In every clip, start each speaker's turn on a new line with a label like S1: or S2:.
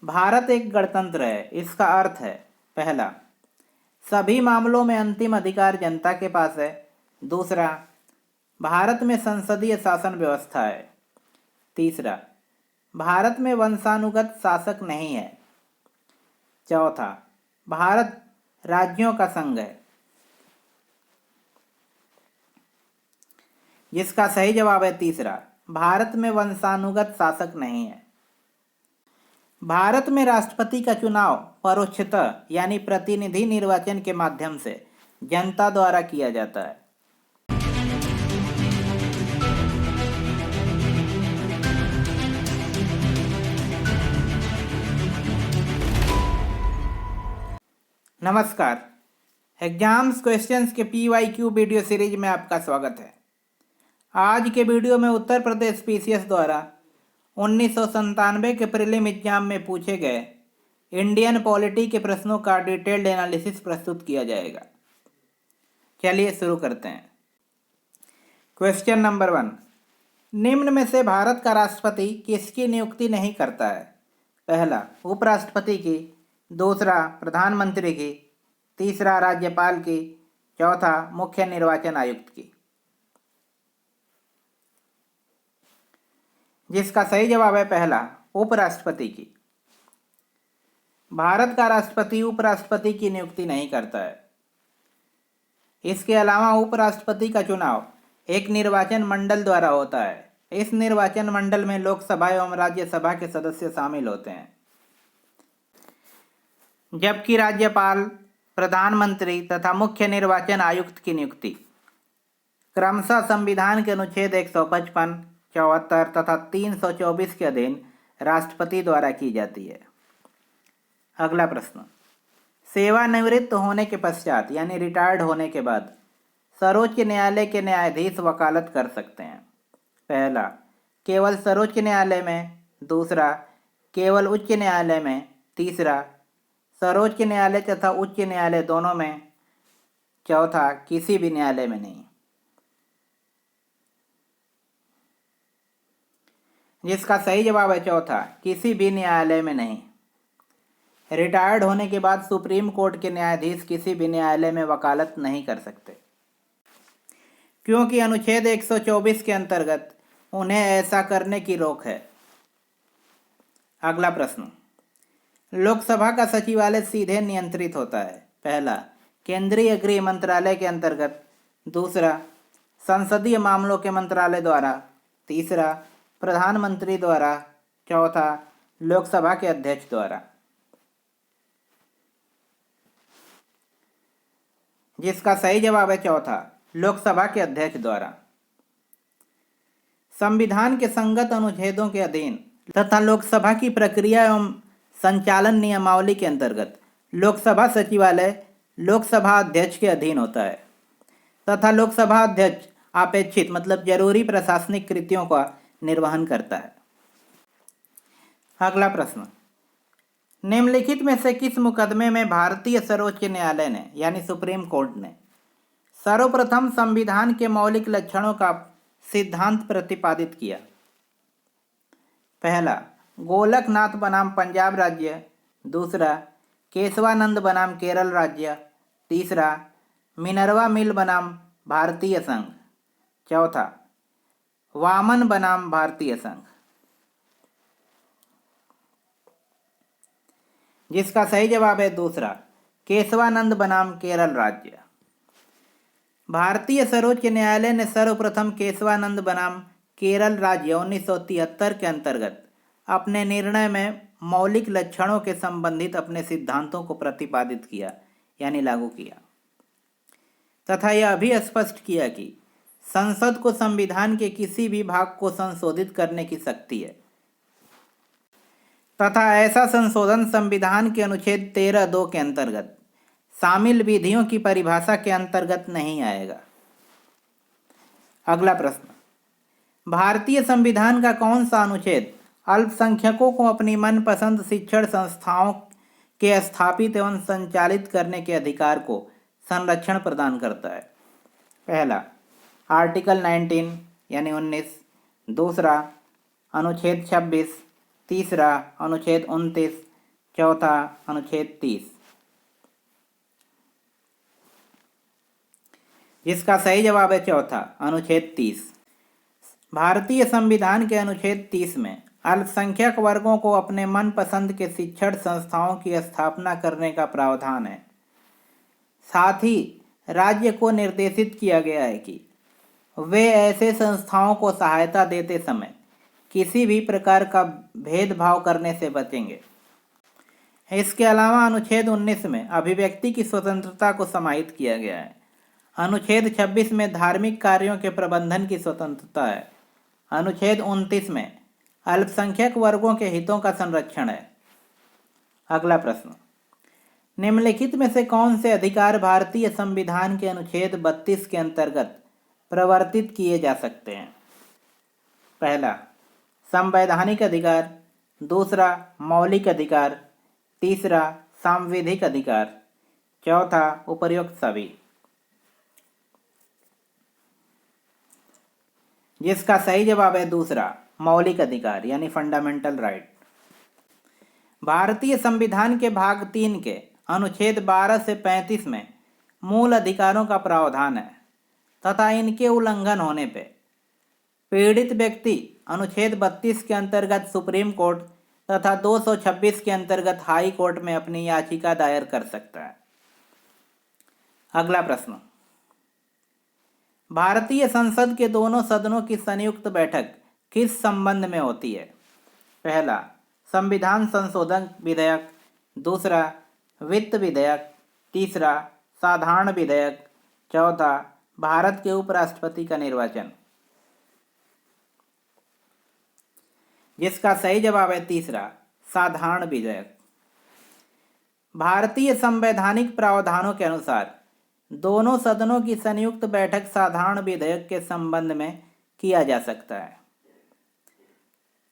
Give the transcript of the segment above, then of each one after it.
S1: भारत एक गणतंत्र है। इसका अर्थ है, पहला, सभी मामलों में अंतिम अधिकार जनता के पास है। दूसरा, भारत में संसदीय शासन व्यवस्था है। तीसरा, भारत में वंशानुगत शासक नहीं है। चौथा, भारत राज्यों का संघ है। जिसका सही जवाब है तीसरा, भारत में वंशानुगत शासक नहीं है। भारत में राष्ट्रपति का चुनाव परोक्षतः यानी प्रतिनिधि निर्वाचन के माध्यम से जनता द्वारा किया जाता है। नमस्कार, एग्जाम्स क्वेश्चंस के PYQ वीडियो सीरीज में आपका स्वागत है। आज के वीडियो में उत्तर प्रदेश PCS द्वारा 1997 के प्रीलिम एग्जाम में पूछे गए इंडियन पॉलिटी के प्रश्नों का डिटेल्ड एनालिसिस प्रस्तुत किया जाएगा। चलिए शुरू करते हैं। क्वेश्चन नंबर 1, निम्न में से भारत का राष्ट्रपति किसकी नियुक्ति नहीं करता है? पहला, उपराष्ट्रपति की। दूसरा, प्रधानमंत्री की। तीसरा, राज्यपाल की। चौथा, मुख्य निर्वाचन आयुक्त की। जिसका सही जवाब है पहला, उपराष्ट्रपति की। भारत का राष्ट्रपति उपराष्ट्रपति की नियुक्ति नहीं करता है। इसके अलावा उपराष्ट्रपति का चुनाव एक निर्वाचन मंडल द्वारा होता है। इस निर्वाचन मंडल में लोकसभा एवं राज्यसभा के सदस्य शामिल होते हैं, जबकि राज्यपाल, प्रधानमंत्री तथा मुख्य निर्वाचन आयुक्त की नियुक्ति क्रमशः संविधान के अनुच्छेद 155, 74 तथा 324 के अधीन राष्ट्रपति द्वारा की जाती है। अगला प्रश्न, सेवानिवृत्त होने के पश्चात यानी रिटायर्ड होने के बाद सर्वोच्च न्यायालय के न्यायाधीश वकालत कर सकते हैं। पहला, केवल सर्वोच्च न्यायालय में। दूसरा, केवल उच्च न्यायालय में। तीसरा, सर्वोच्च न्यायालय तथा उच्च न्यायालय दोनों में। चौथा, किसी भी न्यायालय में नहीं। जिसका सही जवाब है चौथा, किसी भी न्यायालय में नहीं। रिटायर्ड होने के बाद सुप्रीम कोर्ट के न्यायाधीश किसी भी न्यायालय में वकालत नहीं कर सकते, क्योंकि अनुच्छेद 124 के अंतर्गत उन्हें ऐसा करने की रोक है। अगला प्रश्न, लोकसभा का सचिवालय सीधे नियंत्रित होता है। पहला, केंद्रीय गृह मंत्रालय के अंतर्गत। दूसरा, संसदीय मामलों के मंत्रालय द्वारा। तीसरा, प्रधानमंत्री द्वारा। चौथा, लोकसभा के अध्यक्ष द्वारा। जिसका सही जवाब है चौथा, लोकसभा के अध्यक्ष द्वारा। संविधान के संगत अनुच्छेदों के अधीन तथा लोकसभा की प्रक्रिया एवं संचालन नियमावली के अंतर्गत लोकसभा सचिवालय लोकसभा अध्यक्ष के अधीन होता है तथा लोकसभा अध्यक्ष अपेक्षित मतलब जरूरी प्रशासनिक कृत्यों का निर्वहन करता है। अगला प्रश्न, निम्नलिखित में से किस मुकदमे में भारतीय सर्वोच्च न्यायालय ने यानी सुप्रीम कोर्ट ने सर्वप्रथम संविधान के मौलिक लक्षणों का सिद्धांत प्रतिपादित किया? पहला, गोलकनाथ बनाम पंजाब राज्य। दूसरा, केशवानंद बनाम केरल राज्य। तीसरा, मिनर्वा मिल बनाम भारतीय संघ। चौथा, वामन बनाम भारतीय संघ। जिसका सही जवाब है दूसरा, केशवानंद बनाम केरल राज्य। भारतीय सर्वोच्च न्यायालय ने सर्वप्रथम केशवानंद बनाम केरल राज्य 1973 के अंतर्गत अपने निर्णय में मौलिक लक्षणों के संबंधित अपने सिद्धांतों को प्रतिपादित किया यानी लागू किया तथा यह भी स्पष्ट किया कि संसद को संविधान के किसी भी भाग को संशोधित करने की शक्ति है तथा ऐसा संशोधन संविधान के अनुच्छेद 13(2) के अंतर्गत शामिल विधियों की परिभाषा के अंतर्गत नहीं आएगा। अगला प्रश्न, भारतीय संविधान का कौन सा अनुच्छेद अल्पसंख्यकों को अपनी मनपसंद शिक्षण संस्थाओं के स्थापित एवं संचालित करने के अधिकार को संरक्षण प्रदान करता है? पहला, आर्टिकल 19 यानी 19। दूसरा, अनुच्छेद 26। तीसरा, अनुच्छेद 29। चौथा अनुच्छेद 30, जिसका सही जवाब है चौथा अनुच्छेद 30। भारतीय संविधान के अनुच्छेद 30 में अल्पसंख्यक वर्गों को अपने मनपसंद के शिक्षण संस्थाओं की स्थापना करने का प्रावधान है। साथ ही राज्य को निर्देशित किया गया है कि वे ऐसे संस्थाओं को सहायता देते समय किसी भी प्रकार का भेदभाव करने से बचेंगे। इसके अलावा अनुच्छेद 19 में अभिव्यक्ति की स्वतंत्रता को समाहित किया गया है। अनुच्छेद 26 में धार्मिक कार्यों के प्रबंधन की स्वतंत्रता है। अनुच्छेद 29 में अल्पसंख्यक वर्गों के हितों का संरक्षण है। अगला प्रश्न, निम्नलिखित में से कौन से अधिकार भारतीय संविधान के अनुच्छेद 32 के अंतर्गत प्रवर्तित किए जा सकते हैं? पहला संवैधानिक अधिकार, दूसरा मौलिक अधिकार, तीसरा सांविधिक अधिकार, चौथा उपर्युक्त सभी। जिसका सही जवाब है दूसरा मौलिक अधिकार यानी फंडामेंटल राइट। भारतीय संविधान के भाग 3 के अनुच्छेद 12 से 35 में मूल अधिकारों का प्रावधान है तथा इनके उल्लंघन होने पे पीड़ित व्यक्ति अनुच्छेद 32 के अंतर्गत सुप्रीम कोर्ट तथा 226 के अंतर्गत हाई कोर्ट में अपनी याचिका दायर कर सकता है। अगला प्रश्न, भारतीय संसद के दोनों सदनों की संयुक्त बैठक किस संबंध में होती है? पहला संविधान संशोधन विधेयक, दूसरा वित्त विधेयक, तीसरा साधारण विधेयक, चौथा भारत के उपराष्ट्रपति का निर्वाचन। जिसका सही जवाब है तीसरा साधारण विधेयक। भारतीय संवैधानिक प्रावधानों के अनुसार दोनों सदनों की संयुक्त बैठक साधारण विधेयक के संबंध में किया जा सकता है।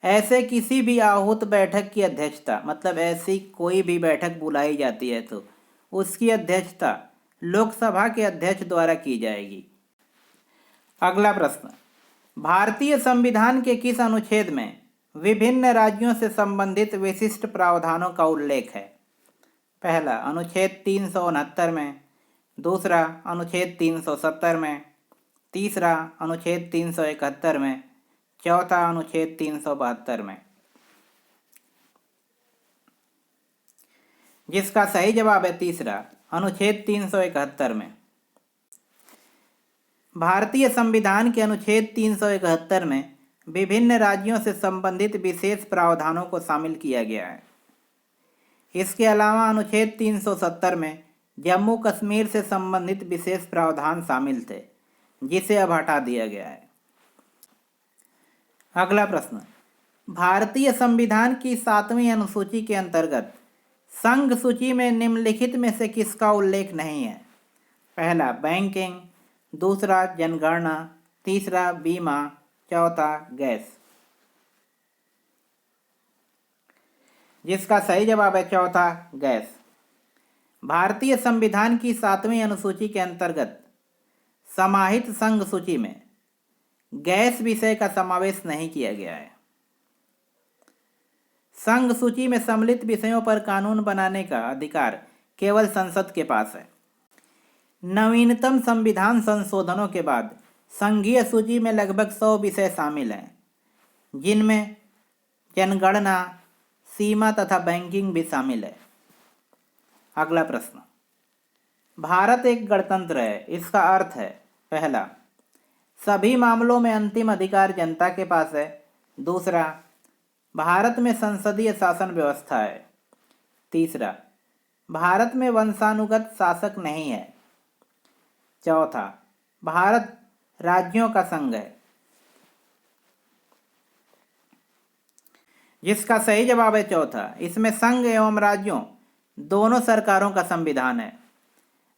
S1: ऐसे किसी भी आहूत बैठक की अध्यक्षता, मतलब ऐसी कोई भी बैठक बुलाई जाती है तो उसकी अध्यक्षता लोकसभा के अध्यक्ष द्वारा की जाएगी। अगला प्रश्न, भारतीय संविधान के किस अनुच्छेद में विभिन्न राज्यों से संबंधित विशिष्ट प्रावधानों का उल्लेख है? पहला अनुच्छेद 369 में, दूसरा अनुच्छेद 370 में, तीसरा अनुच्छेद 371 में, चौथा अनुच्छेद 372 में। जिसका सही जवाब है तीसरा अनुच्छेद 371 में। भारतीय संविधान के अनुच्छेद 371 में विभिन्न राज्यों से संबंधित विशेष प्रावधानों को शामिल किया गया है। इसके अलावा अनुच्छेद 370 में जम्मू कश्मीर से संबंधित विशेष प्रावधान शामिल थे, जिसे अब हटा दिया गया है। अगला प्रश्न, भारतीय संविधान की 7वीं अनुसूची के अंतर्गत संघ सूची में निम्नलिखित में से किसका उल्लेख नहीं है? पहला बैंकिंग, दूसरा जनगणना, तीसरा बीमा, चौथा गैस। जिसका सही जवाब है चौथा गैस। भारतीय संविधान की 7वीं अनुसूची के अंतर्गत समाहित संघ सूची में गैस विषय का समावेश नहीं किया गया है। संघ सूची में सम्मिलित विषयों पर कानून बनाने का अधिकार केवल संसद के पास है। नवीनतम संविधान संशोधनों के बाद संघीय सूची में लगभग 100 विषय शामिल हैं, जिनमें जनगणना, सीमा तथा बैंकिंग भी शामिल है। अगला प्रश्न, भारत एक गणतंत्र है, इसका अर्थ है? पहला सभी मामलों में अंतिम अधिकार जनता के पास है, दूसरा भारत में संसदीय शासन व्यवस्था है, तीसरा भारत में वंशानुगत शासक नहीं है, चौथा भारत राज्यों का संघ है। जिसका सही जवाब है चौथा। इसमें संघ एवं राज्यों दोनों सरकारों का संविधान है।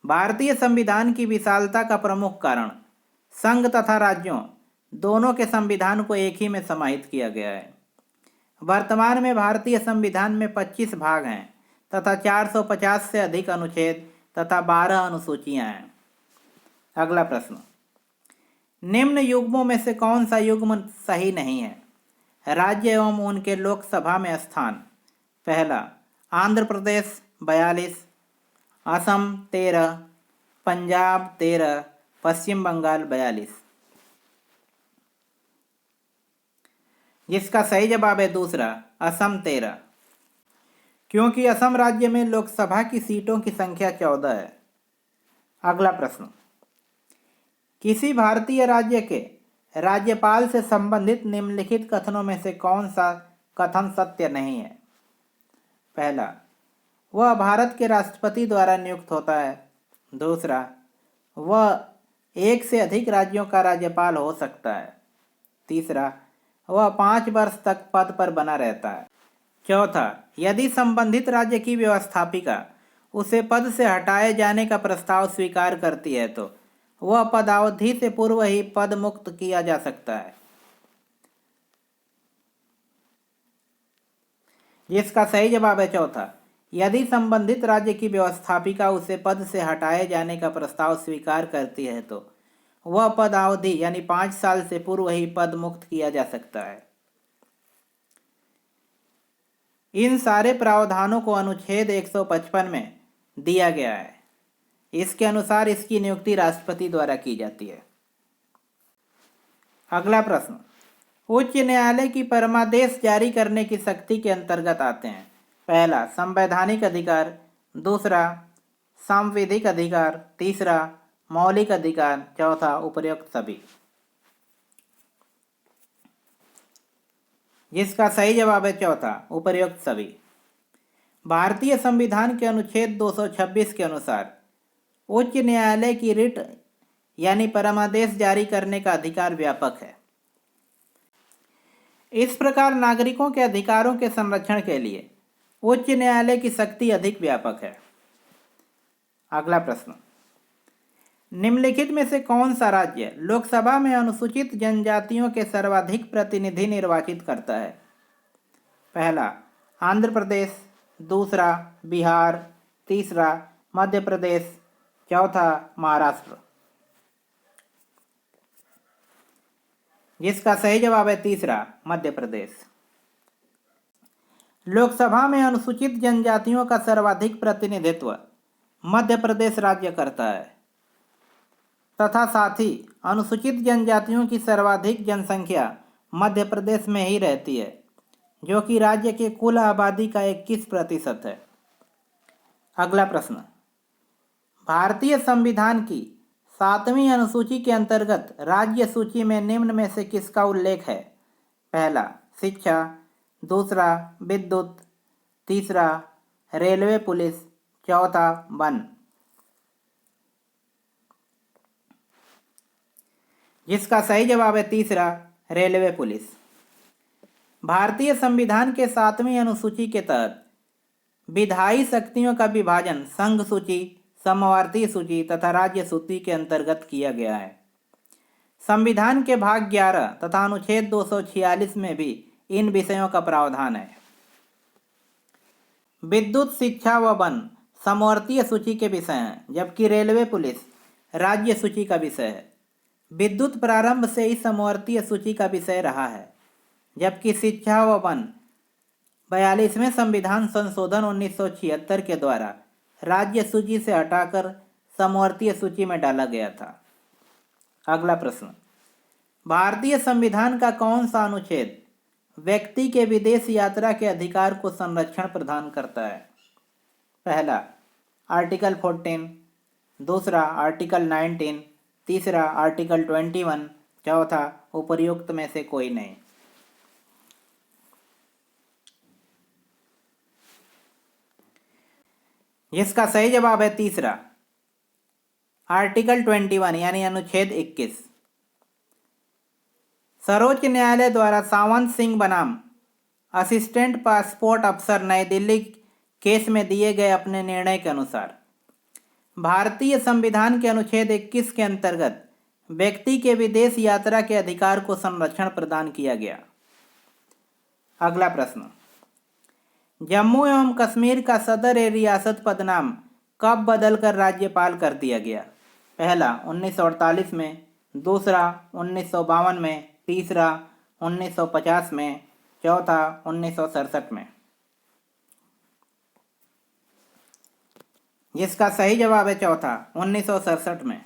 S1: भारतीय संविधान की विशालता का प्रमुख कारण संघ तथा राज्यों दोनों के संविधान को एक ही में समाहित किया गया है। वर्तमान में भारतीय संविधान में 25 भाग हैं तथा 450 से अधिक अनुच्छेद तथा 12 अनुसूचियां हैं। अगला प्रश्न, निम्न युग्मों में से कौन सा युग्म सही नहीं है? राज्य एवं उनके लोकसभा में स्थान। पहला आंध्र प्रदेश 42, असम 13, पंजाब 13, पश्चिम बंगाल 42। जिसका सही जवाब है दूसरा, असम 13, क्योंकि असम राज्य में लोकसभा की सीटों की संख्या 14 है। अगला प्रश्न, किसी भारतीय राज्य के राज्यपाल से संबंधित निम्नलिखित कथनों में से कौन सा कथन सत्य नहीं है? पहला, वह भारत के राष्ट्रपति द्वारा नियुक्त होता है। दूसरा, वह एक से अधिक राज्यों का राज्यपाल हो सकता है। तीसरा, वह 5 वर्ष तक पद पर बना रहता है। चौथा, यदि संबंधित राज्य की व्यवस्थापिका उसे पद से हटाए जाने का प्रस्ताव स्वीकार करती है तो वह पदावधि से पूर्व ही पद मुक्त किया जा सकता है। जिसका सही जवाब है चौथा, यदि संबंधित राज्य की व्यवस्थापिका उसे पद से हटाए जाने का प्रस्ताव स्वीकार करती है तो वह पदावधि यानी 5 साल से पूर्व ही पद मुक्त किया जा सकता है। इन सारे प्रावधानों को अनुच्छेद 155 में दिया गया है। इसके अनुसार इसकी नियुक्ति राष्ट्रपति द्वारा की जाती है। अगला प्रश्न, उच्च न्यायालय की परमादेश जारी करने की शक्ति के अंतर्गत आते हैं। पहला, संवैधानिक अधिकार। दूसरा, सांविधिक अधिकार। तीसरा, मौलिक अधिकार। चौथा, उपर्युक्त सभी। जिसका सही जवाब है चौथा, उपर्युक्त सभी। भारतीय संविधान के अनुच्छेद 226 के अनुसार उच्च न्यायालय की रिट यानी परमादेश जारी करने का अधिकार व्यापक है। इस प्रकार नागरिकों के अधिकारों के संरक्षण के लिए उच्च न्यायालय की शक्ति अधिक व्यापक है। अगला प्रश्न, निम्नलिखित में से कौन सा राज्य लोकसभा में अनुसूचित जनजातियों के सर्वाधिक प्रतिनिधि निर्वाचित करता है? पहला, आंध्र प्रदेश। दूसरा, बिहार। तीसरा, मध्य प्रदेश। चौथा, महाराष्ट्र। जिसका सही जवाब है तीसरा, मध्य प्रदेश। लोकसभा में अनुसूचित जनजातियों का सर्वाधिक प्रतिनिधित्व मध्य प्रदेश राज्य करता है तथा साथ ही अनुसूचित जनजातियों की सर्वाधिक जनसंख्या मध्य प्रदेश में ही रहती है, जो कि राज्य के कुल आबादी का 21% है। अगला प्रश्न, भारतीय संविधान की 7वीं अनुसूची के अंतर्गत राज्य सूची में निम्न में से किसका उल्लेख है? पहला, शिक्षा। दूसरा, विद्युत। तीसरा, रेलवे पुलिस। चौथा, वन। जिसका सही जवाब है तीसरा, रेलवे पुलिस। भारतीय संविधान के 7वीं अनुसूची के तहत विधायी शक्तियों का विभाजन संघ सूची, समवर्ती सूची तथा राज्य सूची के अंतर्गत किया गया है। संविधान के भाग 11 तथा अनुच्छेद 246 में भी इन विषयों का प्रावधान है। विद्युत, शिक्षा व वन समवर्तीय सूची के विषय हैं, जबकि रेलवे पुलिस राज्य सूची का विषय है। विद्युत प्रारंभ से ही समवर्तीय सूची का विषय रहा है, जबकि शिक्षा व वन 42वें संविधान संशोधन 1976 के द्वारा राज्य सूची से हटाकर समवर्तीय सूची में डाला गया था। अगला प्रश्न, भारतीय संविधान का कौन सा अनुच्छेद व्यक्ति के विदेश यात्रा के अधिकार को संरक्षण प्रदान करता है? पहला, आर्टिकल 14। दूसरा, आर्टिकल 19। तीसरा, आर्टिकल 21। चौथा, उपर्युक्त में से कोई नहीं। जिसका सही जवाब है तीसरा, आर्टिकल 21 यानी अनुच्छेद 21। सर्वोच्च न्यायालय द्वारा सावंत सिंह बनाम असिस्टेंट पासपोर्ट अफसर नई दिल्ली केस में दिए गए अपने निर्णय के अनुसार भारतीय संविधान के अनुच्छेद 21 के अंतर्गत व्यक्ति के विदेश यात्रा के अधिकार को संरक्षण प्रदान किया गया। अगला प्रश्न, जम्मू एवं कश्मीर का सदर ए रियासत पदनाम कब बदलकर राज्यपाल कर दिया गया? पहला, 1948 में। दूसरा, 1952 में। तीसरा, 1950 में। चौथा, 1967 में। जिसका सही जवाब है चौथा 1967 में।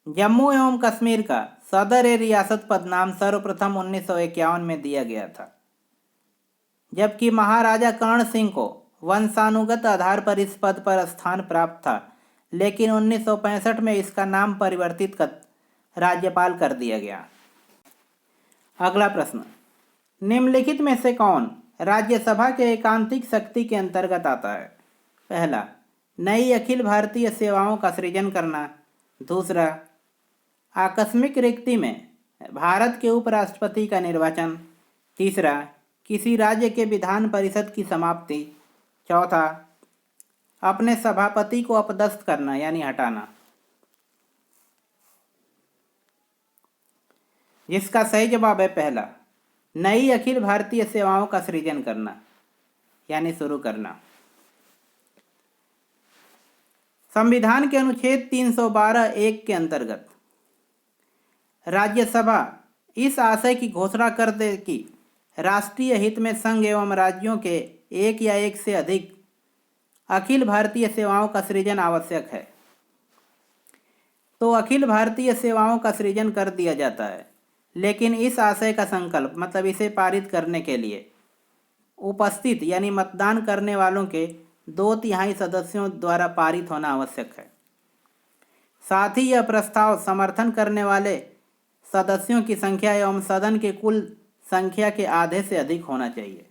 S1: जम्मू एवं कश्मीर का सदर ए रियासत पदनाम सर्वप्रथम 1951 में दिया गया था, जबकि महाराजा कर्ण सिंह को वंशानुगत आधार पर इस पद पर स्थान प्राप्त था, लेकिन 1965 में इसका नाम परिवर्तित कर राज्यपाल कर दिया गया। अगला प्रश्न, निम्नलिखित में से कौन राज्यसभा के एकांतिक शक्ति के अंतर्गत आता है? पहला, नई अखिल भारतीय सेवाओं का सृजन करना। दूसरा, आकस्मिक रिक्ति में भारत के उपराष्ट्रपति का निर्वाचन। तीसरा, किसी राज्य के विधान परिषद की समाप्ति। चौथा, अपने सभापति को अपदस्थ करना यानी हटाना। जिसका सही जवाब है पहला, नई अखिल भारतीय सेवाओं का सृजन करना यानी शुरू करना। संविधान के अनुच्छेद 312(1) के अंतर्गत राज्यसभा इस आशय की घोषणा कर दे कि राष्ट्रीय हित में संघ एवं राज्यों के एक या एक से अधिक अखिल भारतीय सेवाओं का सृजन आवश्यक है, तो अखिल भारतीय सेवाओं का सृजन कर दिया जाता है। लेकिन इस आशय का संकल्प मतलब इसे पारित करने के लिए उपस्थित यानी मतदान करने वालों के 2/3 सदस्यों द्वारा पारित होना आवश्यक है। साथ ही यह प्रस्ताव समर्थन करने वाले सदस्यों की संख्या एवं सदन के कुल संख्या के आधे से अधिक होना चाहिए।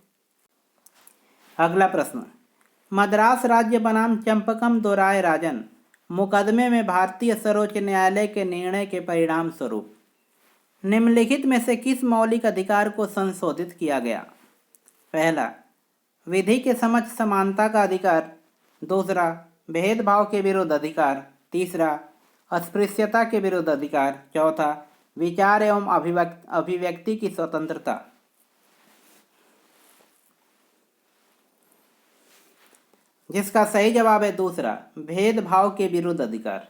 S1: अगला प्रश्न, मद्रास राज्य बनाम चंपकम दोराय राजन मुकदमे में भारतीय सर्वोच्च न्यायालय के निर्णय के परिणाम स्वरूप निम्नलिखित में से किस मौलिक अधिकार को संशोधित किया गया? पहला, विधि के समक्ष समानता का अधिकार। दूसरा, भेदभाव के विरुद्ध अधिकार। तीसरा, अस्पृश्यता के विरुद्ध अधिकार। चौथा, विचार एवं अभिव्यक्ति की स्वतंत्रता। जिसका सही जवाब है दूसरा, भेदभाव के विरुद्ध अधिकार।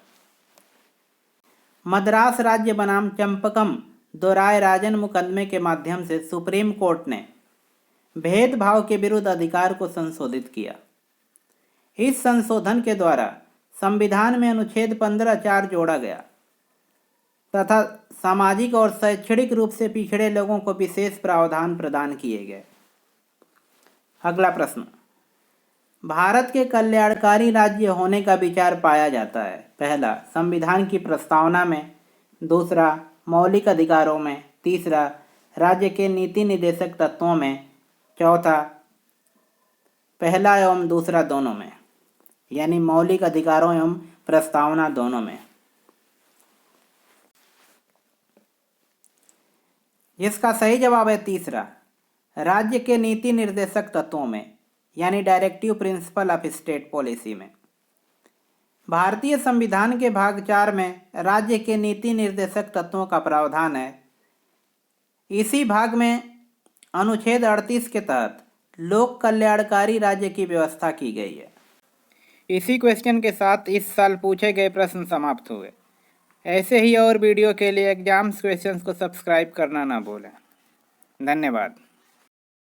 S1: मद्रास राज्य बनाम चंपकम दोराय राजन मुकदमे के माध्यम से सुप्रीम कोर्ट ने भेदभाव के विरुद्ध अधिकार को संशोधित किया। इस संशोधन के द्वारा संविधान में अनुच्छेद 15(4) जोड़ा गया तथा सामाजिक और शैक्षणिक रूप से पिछड़े लोगों को विशेष प्रावधान प्रदान किए गए। अगला प्रश्न, भारत के कल्याणकारी राज्य होने का विचार पाया जाता है। पहला, संविधान की प्रस्तावना में। दूसरा, मौलिक अधिकारों में। तीसरा, राज्य के नीति निर्देशक तत्वों में। चौथा, पहला एवं दूसरा दोनों में यानी मौलिक अधिकारों एवं प्रस्तावना दोनों में। जिसका सही जवाब है तीसरा, राज्य के नीति निर्देशक तत्वों में यानी directive principle of state policy में। भारतीय संविधान के भाग 4 में राज्य के नीति निर्देशक तत्वों का प्रावधान है। इसी भाग में अनुच्छेद 38 के तहत लोक कल्याणकारी राज्य की व्यवस्था की गई है। इसी क्वेश्चन के साथ इस साल पूछे गए प्रश्न समाप्त हुए। ऐसे ही और वीडियो के लिए एग्जाम्स क्वेश्चंस को सब्सक्राइब करना ना भूलें। धन्यवाद।